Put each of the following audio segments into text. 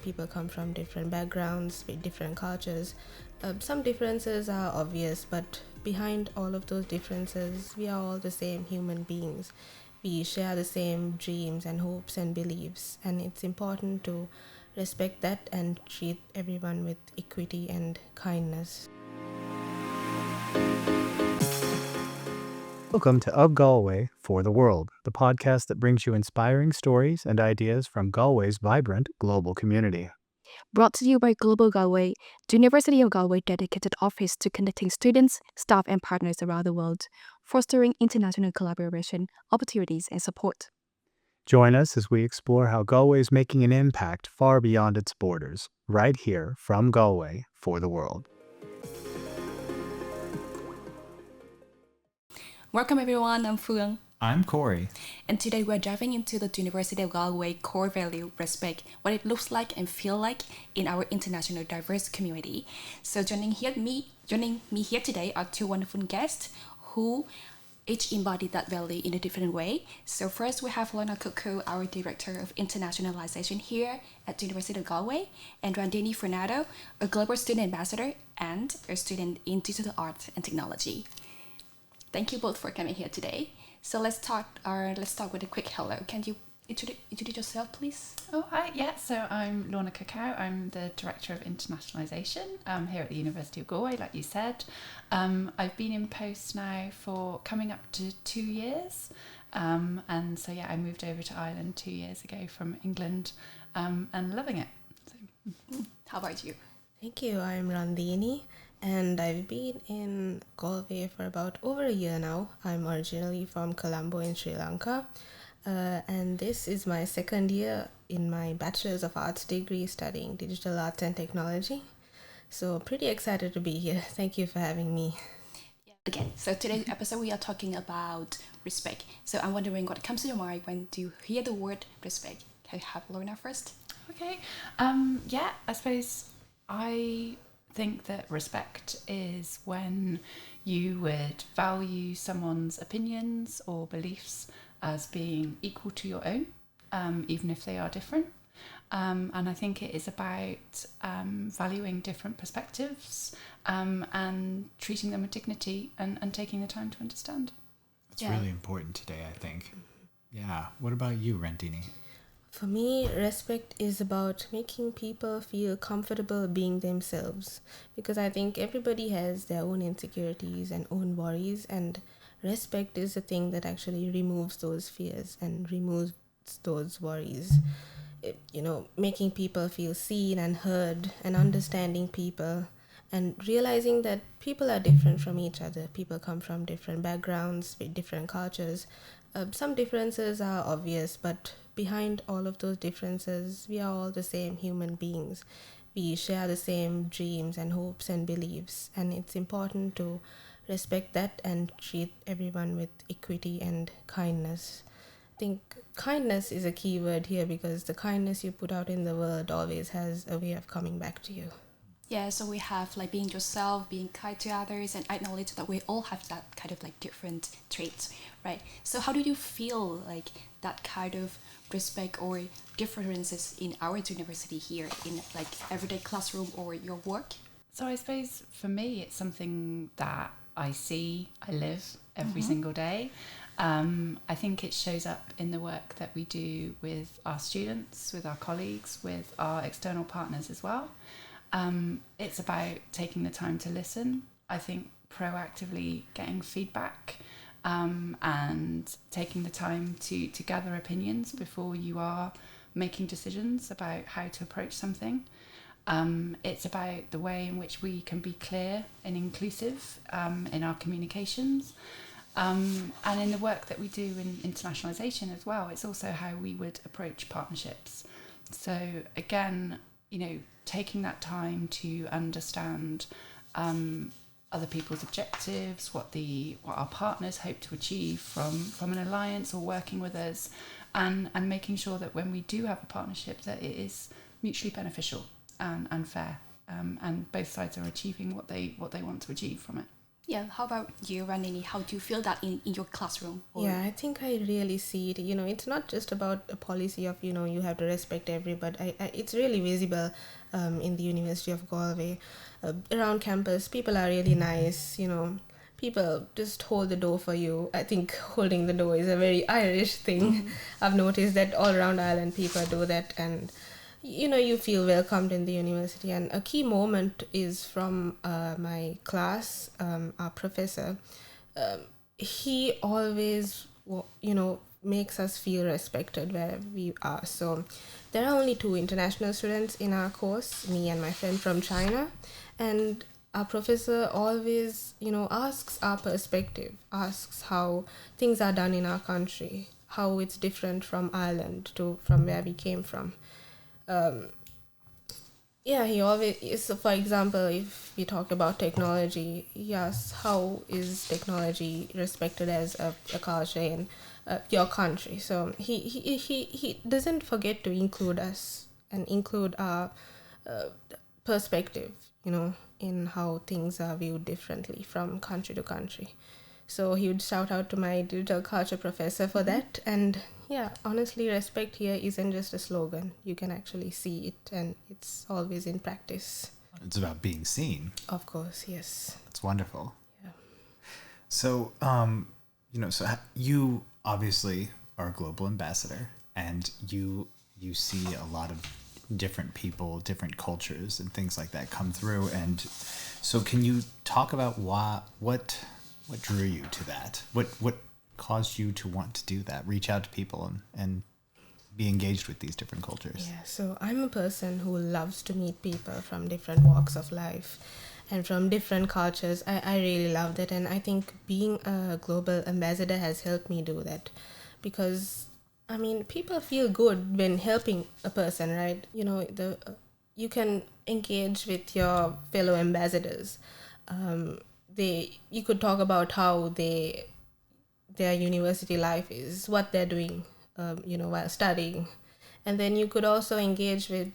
people come from different backgrounds, with different cultures. Some differences are obvious, but behind all of those differences, we are all the same human beings. We share the same dreams and hopes and beliefs, and it's important to respect that and treat everyone with equity and kindness. Welcome to Of Galway for the World, the podcast that brings you inspiring stories and ideas from Galway's vibrant global community. Brought to you by Global Galway, the University of Galway dedicated office to connecting students, staff and partners around the world, fostering international collaboration, opportunities and support. Join us as we explore how Galway is making an impact far beyond its borders, right here from Galway for the world. Welcome everyone, I'm Phuong. I'm Corey. And today we're diving into the University of Galway core value, respect, what it looks like and feel like in our international diverse community. So joining me here today are two wonderful guests who each embody that value in a different way. So first we have Lorna, Cuckow, our Director of Internationalisation here at the University of Galway, and Randeeni, Fernando, a Global Student Ambassador and a student in Digital Art and Technology. Thank you both for coming here today. So let's start with a quick hello. Can you introduce yourself, please? Oh, hi. Yeah, so I'm Lorna Cuckow. I'm the Director of Internationalisation here at the University of Galway, like you said. I've been in post now for coming up to 2 years. And so, yeah, I moved over to Ireland 2 years ago from England and loving it. So. How about you? Thank you. I'm Randeeni, and I've been in Galway for about over a year now. I'm originally from Colombo in Sri Lanka, and this is my second year in my Bachelor's of Arts degree studying Digital Arts and Technology. So pretty excited to be here. Thank you for having me. Okay, so today's episode we are talking about respect. So I'm wondering what comes to your mind when you hear the word respect. Can you have Lorna first? Okay. Yeah, I suppose I think that respect is when you would value someone's opinions or beliefs as being equal to your own, even if they are different. And I think it is about valuing different perspectives and treating them with dignity and taking the time to understand. It's really important today, I think. Yeah. What about you, Randeeni? For me, respect is about making people feel comfortable being themselves, because I think everybody has their own insecurities and own worries, and respect is the thing that actually removes those fears and removes those worries. Making people feel seen and heard and understanding people and realizing that people are different from each other. People come from different backgrounds, with different cultures. Some differences are obvious, but behind all of those differences, we are all the same human beings. We share the same dreams and hopes and beliefs, and it's important to respect that and treat everyone with equity and kindness. I think kindness is a key word here, because the kindness you put out in the world always has a way of coming back to you. Yeah, so we have like being yourself, being kind to others, and acknowledge that we all have that kind of like different traits, right? So how do you feel like that kind of respect or differences in our university here in like everyday classroom or your work? So I suppose for me, it's something that I see, I live every single day. I think it shows up in the work that we do with our students, with our colleagues, with our external partners as well. It's about taking the time to listen. I think proactively getting feedback and taking the time to gather opinions before you are making decisions about how to approach something. It's about the way in which we can be clear and inclusive in our communications. And in the work that we do in internationalisation as well, it's also how we would approach partnerships. So again, taking that time to understand other people's objectives, what our partners hope to achieve from an alliance or working with us, and making sure that when we do have a partnership that it is mutually beneficial and fair, and both sides are achieving what they want to achieve from it. Yeah, how about you, Randeeni? How do you feel that in your classroom? Or- Yeah, I think I really see it. It's not just about a policy of, you have to respect everybody. It's really visible in the University of Galway. Around campus, people are really nice. People just hold the door for you. I think holding the door is a very Irish thing. I've noticed that all around Ireland, people do that. And, you feel welcomed in the university. And a key moment is from my class, our professor. Um, he always makes us feel respected where we are. So there are only two international students in our course, me and my friend from China, and our professor always asks our perspective, asks how things are done in our country, how it's different from Ireland to from where we came from. um, yeah, he always, so for example, if we talk about technology, yes, how is technology respected as a culture in your country? So he doesn't forget to include us and include our uh, perspective, in how things are viewed differently from country to country. So he would shout out to my digital culture professor for that. And yeah, honestly, respect here isn't just a slogan. You can actually see it, and it's always in practice. It's about being seen. Of course, yes. That's wonderful. Yeah. So, you obviously are a global ambassador, and you see a lot of different people, different cultures, and things like that come through. And so, can you talk about what drew you to that? What caused you to want to do that? Reach out to people and be engaged with these different cultures. Yeah, so I'm a person who loves to meet people from different walks of life and from different cultures. I really love that, and I think being a global ambassador has helped me do that, because people feel good when helping a person, right? You can engage with your fellow ambassadors. You could talk about how their university life is, what they're doing, while studying. And then you could also engage with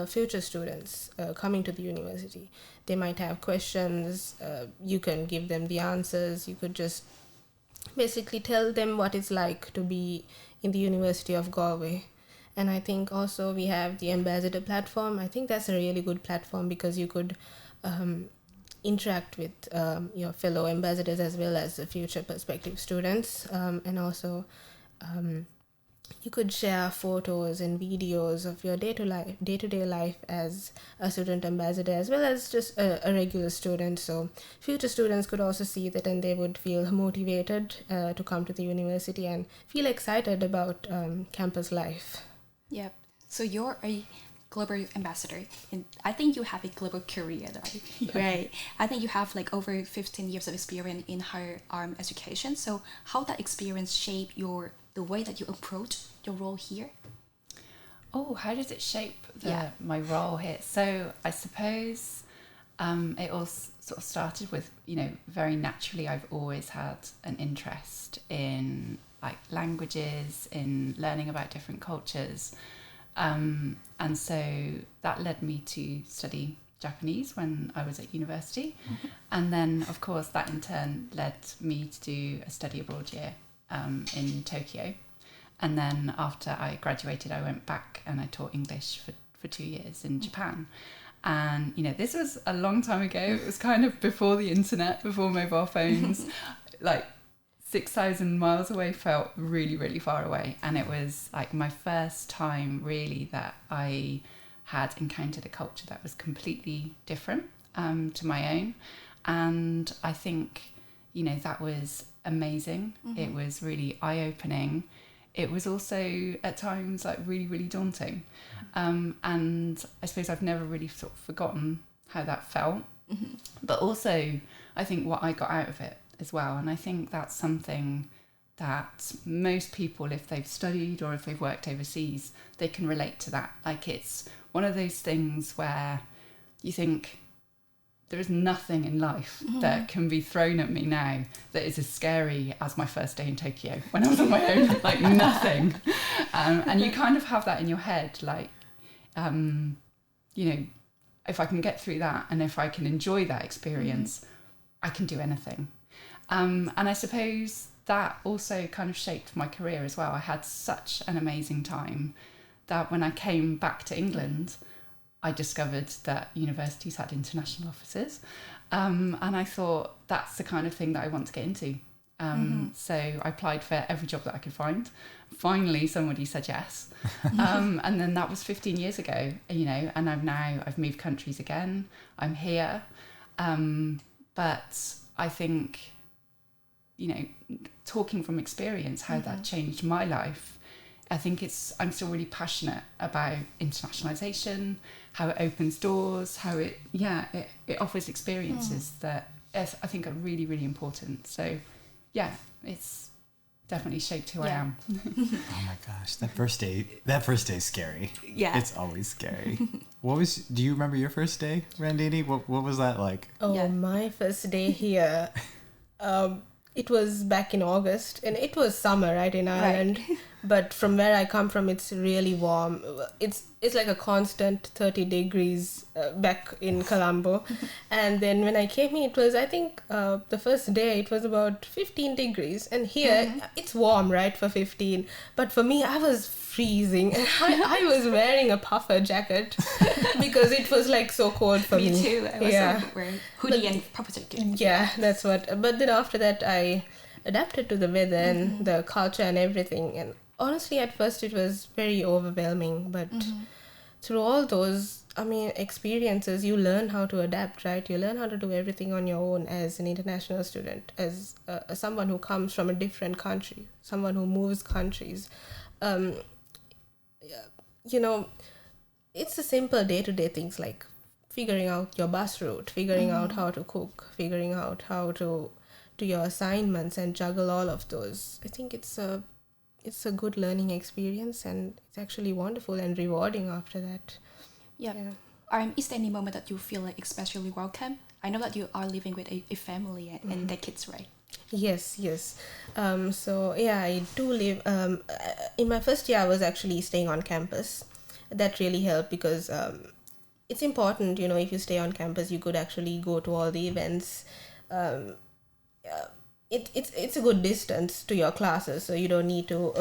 future students coming to the university. They might have questions. You can give them the answers. You could just basically tell them what it's like to be in the University of Galway. And I think also we have the ambassador platform. I think that's a really good platform because you could interact with your fellow ambassadors as well as the future prospective students, and also you could share photos and videos of your day-to-day life as a student ambassador as well as just a regular student. So future students could also see that, and they would feel motivated to come to the university and feel excited about campus life. Yeah. So you're a global ambassador, and I think you have a global career, right? Yeah. Right. I think you have like over 15 years of experience in higher education. So how that experience shape the way that you approach your role here? Oh, how does it shape Yeah. my role here? So I suppose it all sort of started with, very naturally, I've always had an interest in like languages, in learning about different cultures. And so that led me to study Japanese when I was at university. Mm-hmm. And then, of course, that in turn led me to do a study abroad year in Tokyo. And then after I graduated, I went back and I taught English for 2 years in Japan. And, this was a long time ago. It was kind of before the internet, before mobile phones. Like 6,000 miles away felt really, really far away. And it was like my first time really that I had encountered a culture that was completely different to my own. And I think, that was amazing. Mm-hmm. It was really eye-opening. It was also at times like really, really daunting. And I suppose I've never really sort of forgotten how that felt. Mm-hmm. But also I think what I got out of it as well. And I think that's something that most people, if they've studied or if they've worked overseas, they can relate to that. Like it's one of those things where you think there is nothing in life that can be thrown at me now that is as scary as my first day in Tokyo when I was on my own, like nothing. And you kind of have that in your head, like, if I can get through that and if I can enjoy that experience, I can do anything. And I suppose that also kind of shaped my career as well. I had such an amazing time that when I came back to England, I discovered that universities had international offices. And I thought that's the kind of thing that I want to get into. So I applied for every job that I could find. Finally, somebody said yes. And then that was 15 years ago, and I've moved countries again. I'm here. But I think, talking from experience, how that changed my life, I think I'm still really passionate about internationalisation, how it opens doors, how it offers experiences that I think are really, really important. So, yeah, it's definitely shaped who I am. Oh my gosh, that first day is scary. Yeah. It's always scary. Do you remember your first day, Randeeni? What was that like? Oh, my first day here, it was back in August, and it was summer, right, in Ireland. Right. But from where I come from, it's really warm. It's like a constant 30 degrees back in Colombo. And then when I came here, it was, I think, the first day, it was about 15 degrees. And here, it's warm, right, for 15. But for me, I was freezing. And I was wearing a puffer jacket because it was like so cold for me. Me too. I was wearing hoodie and puffer jacket. Yeah, that's what. But then after that, I adapted to the weather and the culture and everything. And honestly, at first it was very overwhelming. But through all those, experiences, you learn how to adapt, right? You learn how to do everything on your own as an international student, as someone who comes from a different country, someone who moves countries. It's the simple day-to-day things like figuring out your bus route, figuring out how to cook, figuring out how to do your assignments and juggle all of those. I think it's a good learning experience, and it's actually wonderful and rewarding after that. Yeah. Is there any moment that you feel like especially welcome? I know that you are living with a family and their kids, right? Yes. I do live. In my first year, I was actually staying on campus. That really helped because it's important, if you stay on campus, you could actually go to all the events. It's a good distance to your classes, so you don't need to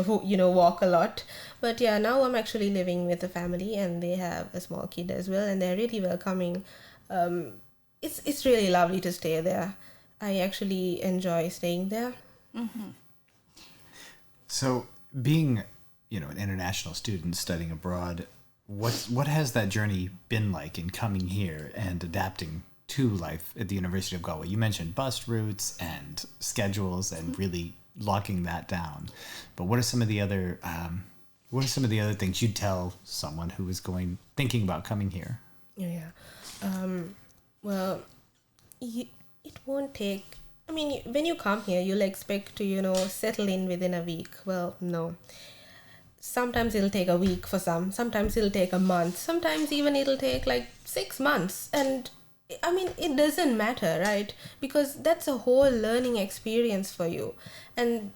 walk a lot. But yeah, now I'm actually living with a family, and they have a small kid as well, and they're really welcoming. It's really lovely to stay there. I actually enjoy staying there. So being an international student studying abroad, what has that journey been like in coming here and adapting to life at the University of Galway? You mentioned bus routes and schedules and really locking that down. But what are some of the other things you'd tell someone who is thinking about coming here? Yeah. It won't take. When you come here, you'll expect to settle in within a week. Well, no. Sometimes it'll take a week for some. Sometimes it'll take a month. Sometimes even it'll take like 6 months. And it doesn't matter, right? Because that's a whole learning experience for you. And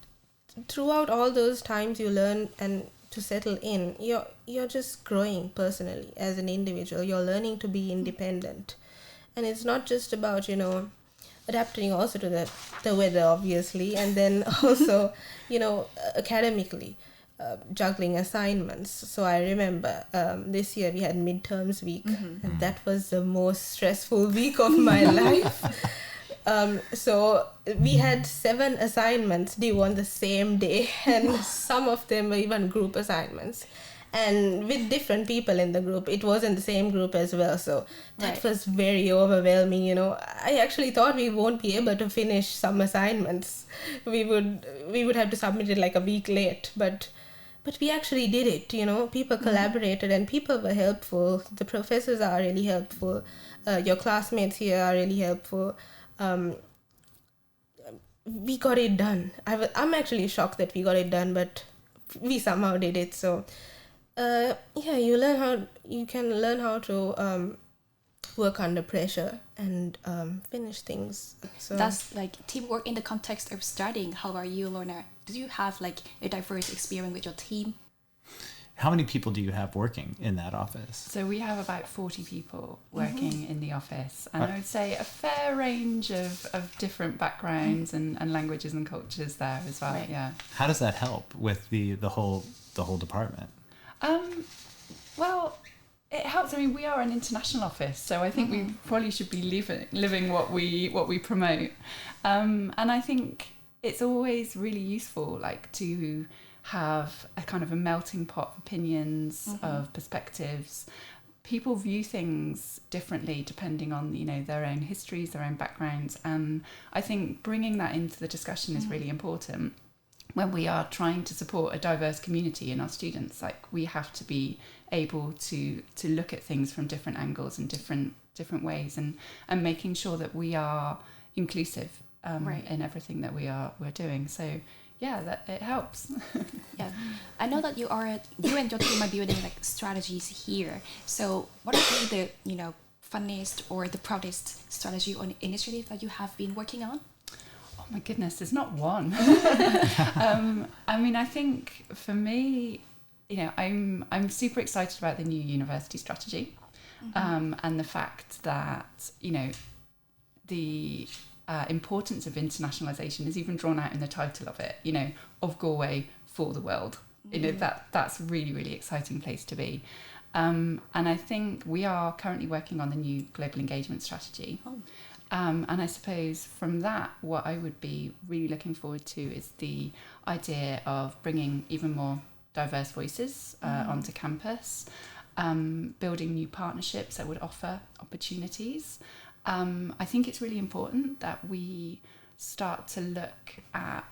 throughout all those times you learn and to settle in, you're just growing personally as an individual. You're learning to be independent. And it's not just about, adapting also to the weather, obviously. And then also, academically. Juggling assignments. So I remember this year we had midterms week, and that was the most stressful week of my life. So we had 7 assignments due on the same day, and some of them were even group assignments, and with different people in the group. It wasn't the same group as well, so that was very overwhelming. I actually thought we won't be able to finish some assignments. We would have to submit it like a week late, but we actually did it. People collaborated and people were helpful. The professors are really helpful. Your classmates here are really helpful. We got it done. I'm actually shocked that we got it done, but we somehow did it. So you can learn how to work under pressure and finish things. So that's like teamwork in the context of studying. How are you, Lorna? Do you have like a diverse experience with your team? How many people do you have working in that office? So we have about 40 people working in the office, and I would say a fair range of different backgrounds and languages and cultures there as well. Right. Yeah. How does that help with the whole department? Well, it helps. I mean, we are an international office, so I think we probably should be living what we promote. And I think it's always really useful, like, to have a kind of a melting pot of opinions, of perspectives. People view things differently depending on, you know, their own histories, their own backgrounds, and I think bringing that into the discussion is really important. When we are trying to support a diverse community in our students, like, we have to be able to look at things from different angles and different ways, and making sure that we are inclusive in everything that we're doing. So yeah, that it helps. Yeah, I know that you and your team are building like strategies here. So what are the funniest or the proudest strategy or initiative that you have been working on? Oh my goodness, there's not one. I mean, I think for me, I'm super excited about the new university strategy, and the fact that the importance of internationalisation is even drawn out in the title of it. Of Galway for the world. That's a really, really exciting place to be. And I think we are currently working on the new global engagement strategy. And I suppose from that, what I would be really looking forward to is the idea of bringing even more diverse voices onto campus, building new partnerships that would offer opportunities. I think it's really important that we start to look at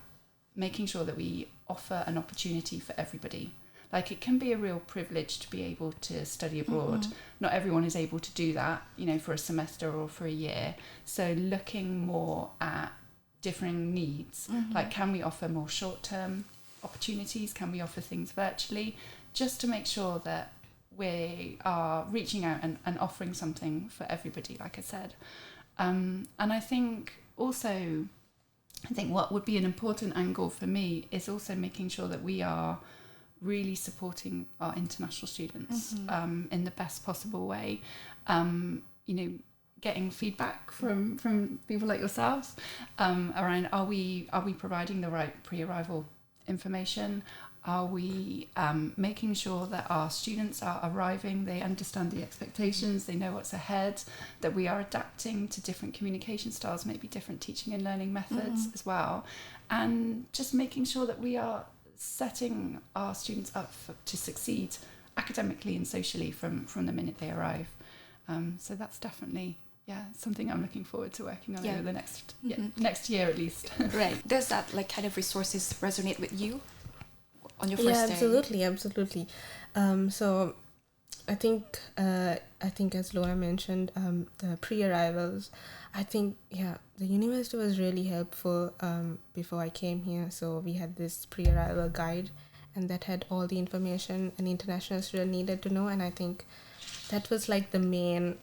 making sure that we offer an opportunity for everybody. Like, it can be a real privilege to be able to study abroad. Not everyone is able to do that, for a semester or for a year. So looking more at differing needs, like, can we offer more short-term opportunities? Can we offer things virtually? Just to make sure that we are reaching out and offering something for everybody, like I said. And I think also, what would be an important angle for me is also making sure that we are really supporting our international students in the best possible way. Getting feedback from people like yourselves around, are we providing the right pre-arrival information? Are we making sure that our students are arriving, they understand the expectations, they know what's ahead, that we are adapting to different communication styles, maybe different teaching and learning methods as well, and just making sure that we are setting our students up to succeed academically and socially from the minute they arrive. So that's definitely something I'm looking forward to working on over the next year at least. Right. Does that kind of resources resonate with you on your first day? Absolutely. So I think as Lorna mentioned, the pre-arrivals, I think the university was really helpful before I came here. So we had this pre-arrival guide, and that had all the information an international student needed to know, and I think that was like the main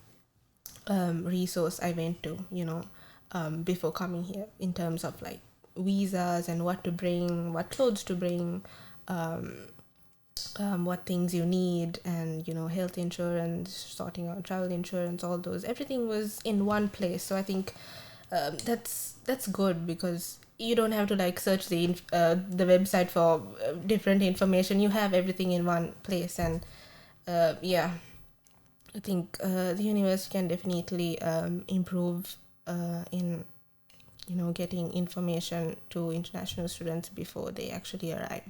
resource I went to before coming here, in terms of like visas and what to bring, what clothes to bring, what things you need, and health insurance, sorting out travel insurance, all those, everything was in one place. So I think that's good, because you don't have to like search the website for different information. You have everything in one place, and I think the university can definitely improve in getting information to international students before they actually arrive,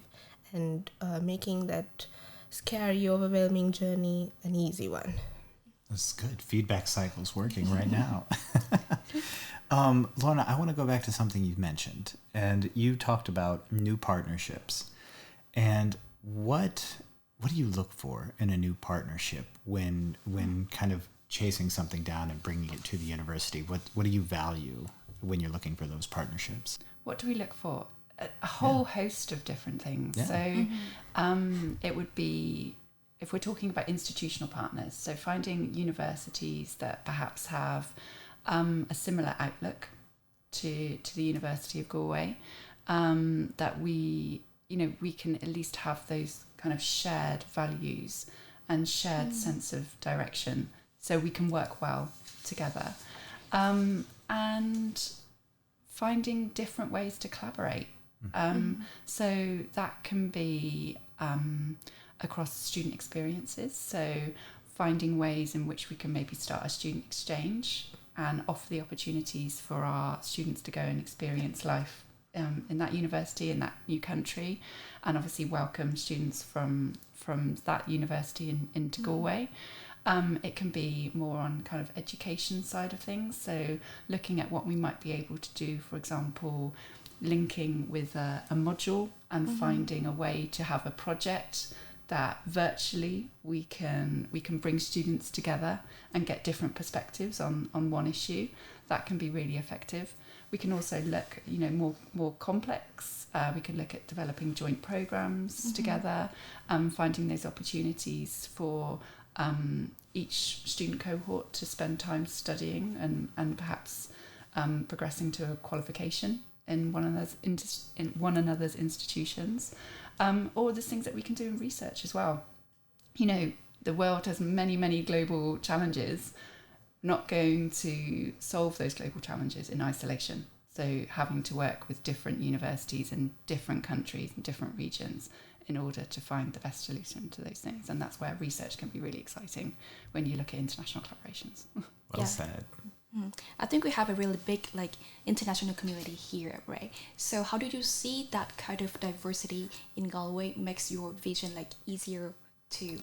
and making that scary, overwhelming journey an easy one. That's good. Feedback cycle's working right now. Lorna, I want to go back to something you've mentioned, and you talked about new partnerships. And what do you look for in a new partnership when kind of chasing something down and bringing it to the university? What do you value when you're looking for those partnerships? What do we look for? A whole host of different things. Yeah. So it would be, if we're talking about institutional partners, so finding universities that perhaps have a similar outlook to the University of Galway, that we can at least have those kind of shared values and shared sense of direction, so we can work well together, and finding different ways to collaborate. So that can be across student experiences, so finding ways in which we can maybe start a student exchange and offer the opportunities for our students to go and experience life in that university, in that new country, and obviously welcome students from that university into Galway. It can be more on kind of education side of things, so looking at what we might be able to do, for example, linking with a module and finding a way to have a project that virtually we can bring students together and get different perspectives on one issue. That can be really effective. We can also look, more complex. We can look at developing joint programs together, finding those opportunities for each student cohort to spend time studying and perhaps progressing to a qualification in one another's institutions, or there's things that we can do in research as well. The world has many global challenges. Not going to solve those global challenges in isolation. So having to work with different universities in different countries and different regions in order to find the best solution to those things. And that's where research can be really exciting when you look at international collaborations. Well said. I think we have a really big international community here, right? So how do you see that kind of diversity in Galway makes your vision easier to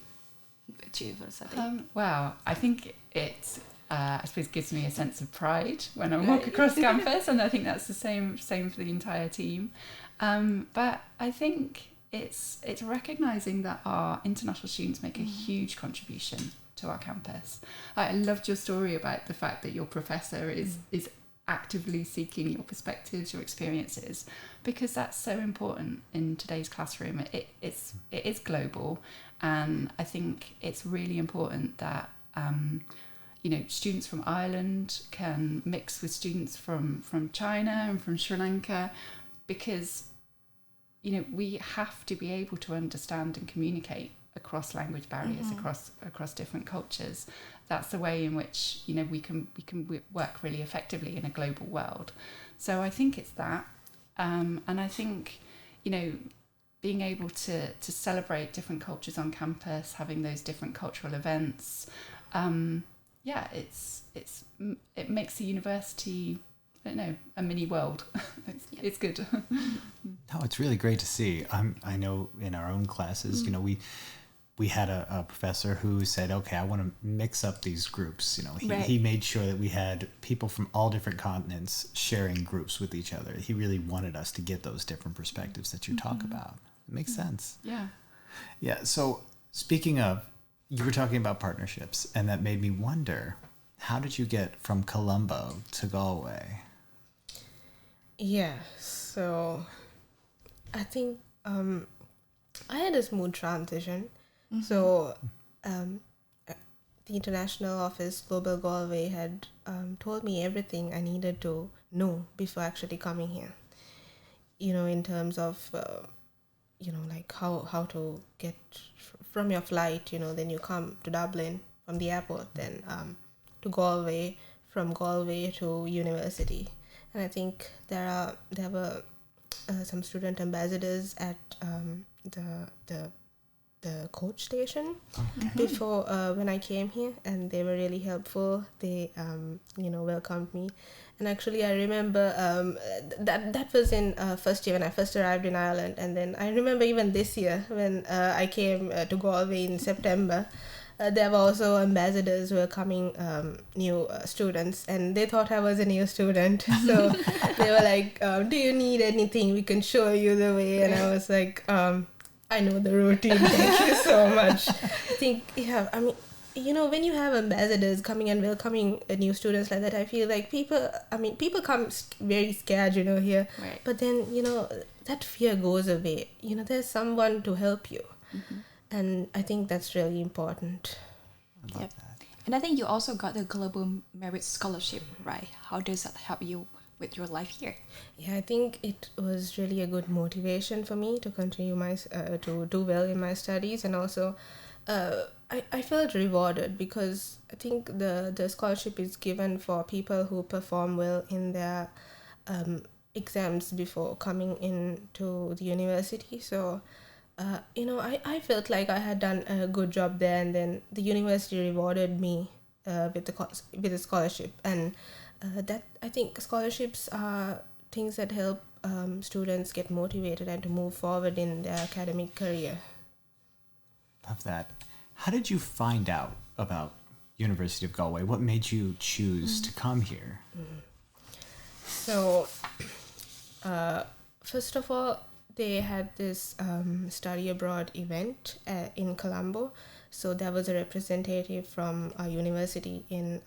achieve or something? Well, I think it I suppose gives me a sense of pride when I walk across campus, and I think that's the same for the entire team. But I think it's recognising that our international students make a huge contribution to our campus. I loved your story about the fact that your professor is actively seeking your perspectives, your experiences, because that's so important in today's classroom. It is global, and I think it's really important that students from Ireland can mix with students from China and from Sri Lanka, because we have to be able to understand and communicate across language barriers, across different cultures. That's the way in which we can work really effectively in a global world. So I think it's that, and I think being able to celebrate different cultures on campus, having those different cultural events, it makes the university, I don't know, a mini world. It's good. No, it's really great to see. I know in our own classes, we had a professor who said, okay, I want to mix up these groups. He made sure that we had people from all different continents sharing groups with each other. He really wanted us to get those different perspectives that you talk about. It makes sense. Yeah. Yeah. So speaking of, you were talking about partnerships, and that made me wonder, how did you get from Colombo to Galway? Yeah, so I think I had a smooth transition. So the international office, Global Galway, had told me everything I needed to know before actually coming here. In terms of, how to get from your flight, then you come to Dublin from the airport, then to Galway, from Galway to university. And I think there were some student ambassadors at the coach station before when I came here, and they were really helpful. They welcomed me, and actually I remember that was in first year when I first arrived in Ireland, and then I remember even this year when I came to Galway in September. There were also ambassadors welcoming new students, and they thought I was a new student. So they were like, do you need anything? We can show you the way. And I was like, I know the routine. Thank you so much. I think, when you have ambassadors coming and welcoming new students like that, I feel like people come very scared, here. Right. But then, that fear goes away. There's someone to help you. And I think that's really important. I love that. And I think you also got the Global Merit Scholarship, right? How does that help you with your life here? Yeah, I think it was really a good motivation for me to continue to do well in my studies, and also I felt rewarded because I think the scholarship is given for people who perform well in their exams before coming into the university. So I felt like I had done a good job there, and then the university rewarded me with a scholarship, and that I think scholarships are things that help students get motivated and to move forward in their academic career. Love that. How did you find out about University of Galway? What made you choose to come here? So, first of all, they had this study abroad event in Colombo. So there was a representative from our university in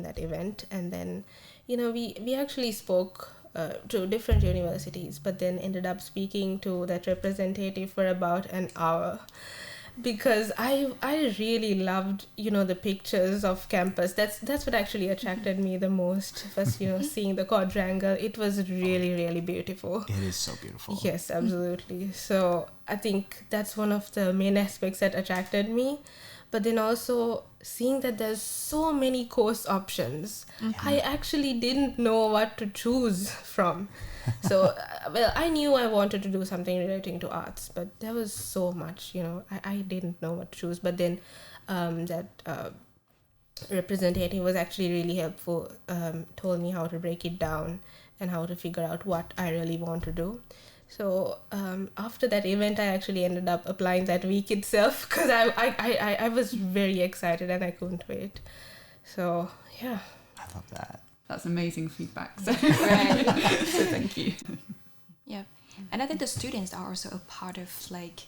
that event, and then we actually spoke to different universities, but then ended up speaking to that representative for about an hour, because I really loved the pictures of campus. That's what actually attracted me the most. First, seeing the quadrangle, it was really, really beautiful. It is so beautiful. Yes, absolutely. So I think that's one of the main aspects that attracted me. But then also seeing that there's so many course options, I actually didn't know what to choose from. So, well, I knew I wanted to do something relating to arts, but there was so much, I didn't know what to choose. But then that representative was actually really helpful, told me how to break it down and how to figure out what I really want to do. So after that event, I actually ended up applying that week itself, because I was very excited and I couldn't wait. So yeah. I love that. That's amazing feedback. So, Right. so thank you. Yeah. And I think the students are also a part of like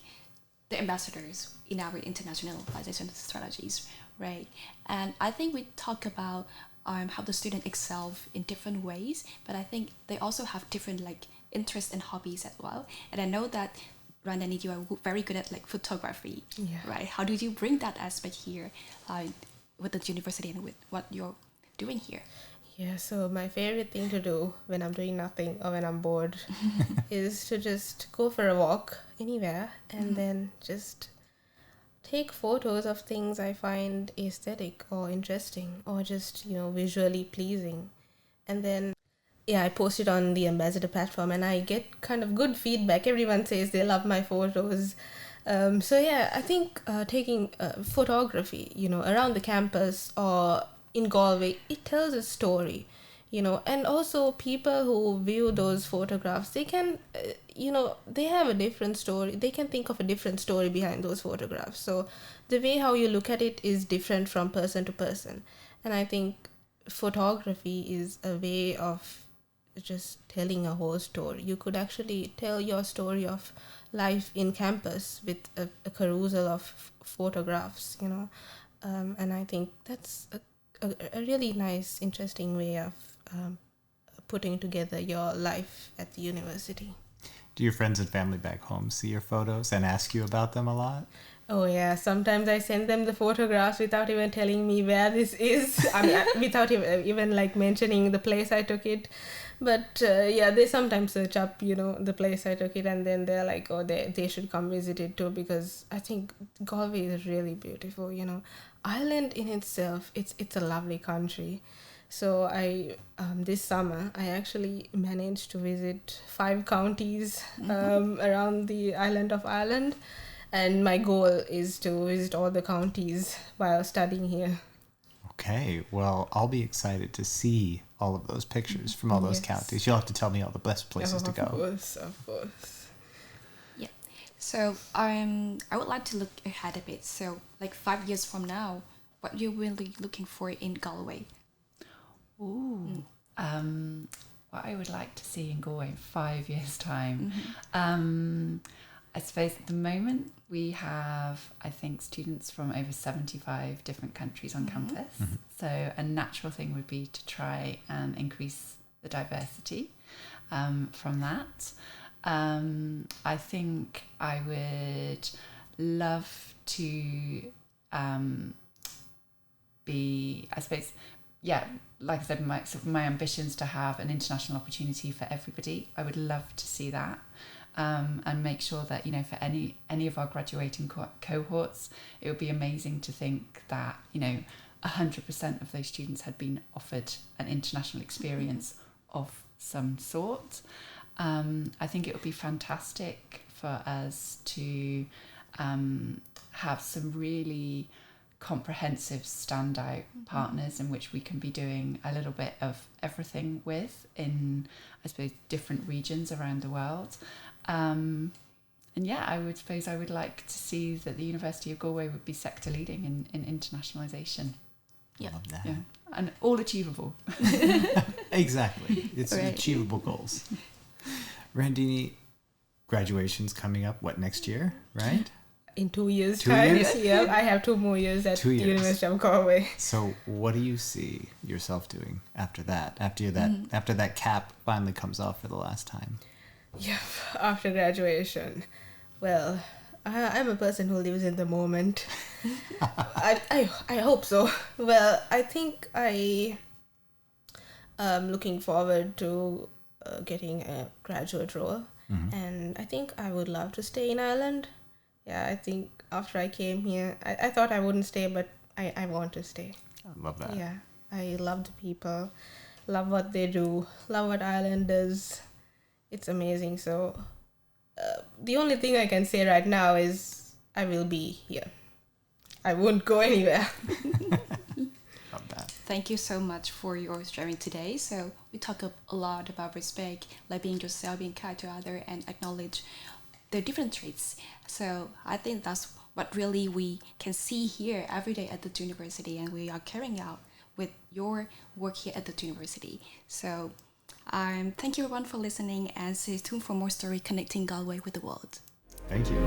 the ambassadors in our internationalization strategies, right? And I think we talk about how the student excel in different ways, but I think they also have different like interests and hobbies as well. And I know that Randeeni, you are very good at like photography, right? How did you bring that aspect here with the university and with what you're doing here? Yeah, so my favorite thing to do when I'm doing nothing or when I'm bored is to just go for a walk anywhere and then just take photos of things I find aesthetic or interesting or just, visually pleasing. And then, I post it on the Ambassador platform and I get kind of good feedback. Everyone says they love my photos. I think taking photography, around the campus or in Galway, it tells a story, and also people who view those photographs, they can, they have a different story. They can think of a different story behind those photographs. So the way how you look at it is different from person to person. And I think photography is a way of just telling a whole story. You could actually tell your story of life in campus with a carousel of photographs, and I think that's a really nice, interesting way of putting together your life at the university. Do your friends and family back home see your photos and ask you about them a lot? Oh yeah, sometimes I send them the photographs without even telling me where this is. I mean, without even like mentioning the place I took it. But they sometimes search up, the place I took it, and then they're like, oh, they should come visit it too, because I think Galway is really beautiful, Ireland in itself, it's a lovely country. So I this summer I actually managed to visit 5 counties around the island of Ireland, and my goal is to visit all the counties while studying here. Okay, well, I'll be excited to see all of those pictures from all those counties. You'll have to tell me all the best places to go. Of course. Yeah. So I would like to look ahead a bit. So like 5 years from now, what you're really looking for in Galway? Ooh. What I would like to see in Galway in 5 years' time. I suppose at the moment we have, I think, students from over 75 different countries on campus. So a natural thing would be to try and increase the diversity from that. I think I would love to be, I suppose, yeah, like I said, my ambitions to have an international opportunity for everybody. I would love to see that, and make sure that, you know, for any of our graduating cohorts, it would be amazing to think that, you know, 100% of those students had been offered an international experience of some sort. I think it would be fantastic for us to have some really comprehensive standout partners in which we can be doing a little bit of everything with, in, I suppose, different regions around the world. And yeah, I would like to see that the University of Galway would be sector leading in internationalisation. Yeah. Love that. Yeah, and all achievable. Exactly. It's Right. achievable goals. Randeeni, graduation's coming up, next year, right? In 2 years' 2 time. years? Yeah, I have 2 more years at 2 the years. University of Galway. So what do you see yourself doing after that? After that cap finally comes off for the last time? Yeah, after graduation. Well, I'm a person who lives in the moment. I hope so. Well, I think I am looking forward to getting a graduate role. And I think I would love to stay in Ireland. Yeah, I think after I came here, I thought I wouldn't stay, but I want to stay. I love that. Yeah, I love the people, love what they do, love what Ireland does. It's amazing. So the only thing I can say right now is I will be here. I won't go anywhere. Love that. Thank you so much for your sharing today. So we talk a lot about respect, like being yourself, being kind to others, and acknowledge their different traits. So I think that's what really we can see here every day at the university, and we are carrying out with your work here at the university. So thank you everyone for listening, and stay tuned for more story connecting Galway with the world. Thank you.